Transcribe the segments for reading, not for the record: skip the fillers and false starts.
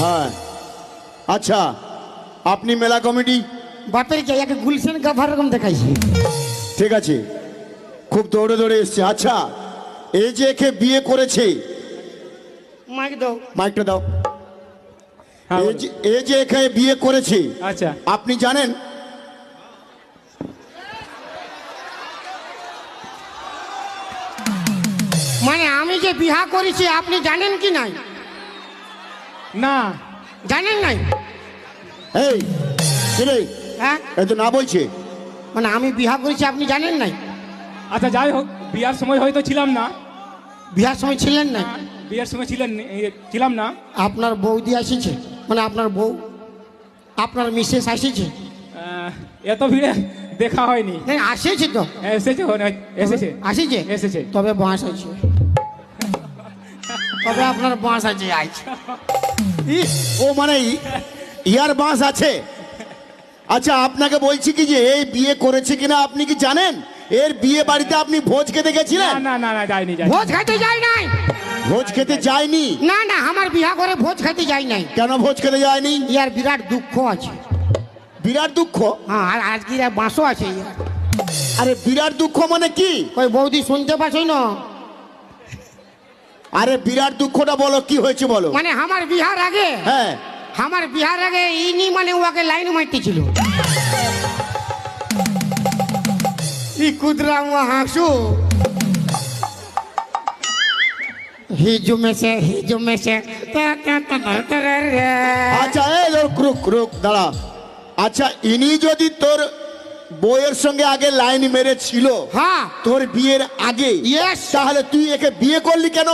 হ্যাঁ আচ্ছা আপনি মেলা কমিটি বাপের কে একে গুলশান গাভার রকম দেখাইছে। ঠিক আছে খুব দৌড়ে দৌড়ে এসছে। আচ্ছা এই যে একে বিয়ে করেছে মাইক দাও, মাইকটা দাও। হ্যাঁ, এই যে একে বিয়ে করেছে আচ্ছা আপনি জানেন? মানে আমি যে বিহা করেছি আপনি জানেন কি নাই? না জানেন নাই? এই রে হ্যাঁ এই তো না বলছে। মানে আমি বিহা করেছি আপনি জানেন নাই? আচ্ছা যাই হোক বিয়ার সময় হয়তো ছিলাম না। বিহার সময় ছিলেন নাই? বিয়ের সময় ছিলাম না। আপনার বৌদি আসিছে, মানে আপনার বউ, আপনার মিসেস আসিছে? এত ভিড়ে দেখা হয়নি। হ্যাঁ আসিছে তো, এসেছে এসেছে আসিছে এসেছে। তবে বাঁশ আছে, তবে আপনার বাঁশ আছে আইছে। ও মানে ইয়ার বাস আছে। আচ্ছা আপনাকে বলছি কি যে এই বিয়ে করেছে কিনা আপনি কি জানেন? এর বিয়ে বাড়িতে আপনি ভোজ খেতে গেছিলেন? না না না যাইনি ভোজ খাইতে যাই নাই। ভোজ খেতে যায়নি? না না আমার বিহা করে ভোজ খাইতে যাই নাই। কেন ভোজ খেতে যায়নি? ইয়ার বিরাট দুঃখ আছে। বিরাট দুঃখ? হ্যাঁ আর আজকে বাঁশও আছে ইয়ার। আরে বিরাট দুঃখ মানে কি? ওই বৌদি শুনতে পাচ্ছ না? আরে বিরাট দুঃখটা বলো কি হয়েছে বলো। মানে আমার বিহার আগে, হ্যাঁ আমার বিহার আগে ইনি মানে ওকে লাইন মারতেছিল। ই কুদরা হাসু হিজু মেসে আচ্ছা এই রুক রুক দাঁড়া। আচ্ছা ইনি যদি তোর বউয়ের সঙ্গে আগে লাইন মেরেছিল হ্যাঁ তোর বিয়ের আগে, Yes! তাহলে তুই একে বিয়ে করলি কেন?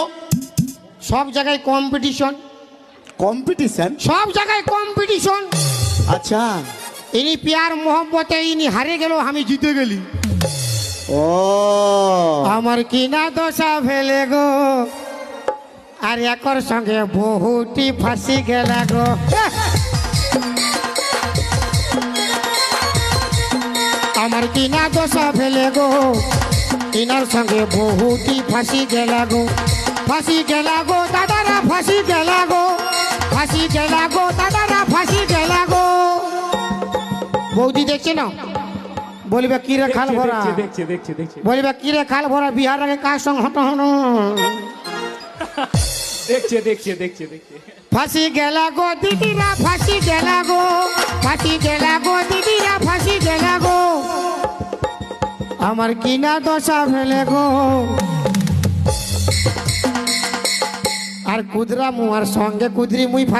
সব জায়গায় কম্পিটিশন, কম্পিটিশন? সব জায়গায় কম্পিটিশন। আচ্ছা ইনি প্যার মোহব্বতে ইনি হারে গেল, আমি জিতে গেলি। ও আমার কিনা দশা ফেলে গো, আর একর সঙ্গে বহুটি ফাঁসি গেল গো। আমার কিনা দশা ফেলে গো, ইনার সঙ্গে বহুটি ফাঁসি গেল গো। ফাঁসি গেল গো দাদারা, ফাঁসি গেল গো, ফাঁসি গেল গো দাদারা, ফাঁসি গেল গো। বৌদি দেখছে না? বলবে কি রে খাল ভরা, দেখছি দেখছি দেখছি বলবে কি রে খাল ভরা, বিহার আগে কার সঙ্গে হটো হনো। দেখছি দেখছি দেখছি দেখছি ফাঁসি গেল গো দিদিরা, ফাঁসি গেল গো, ফাঁসি গেল গো দিদিরা, ফাঁসি গেল গো। আমার কিনা দশা ফেলে গো, আর কুদরা মুয়ার সঙ্গে কুদরি মুই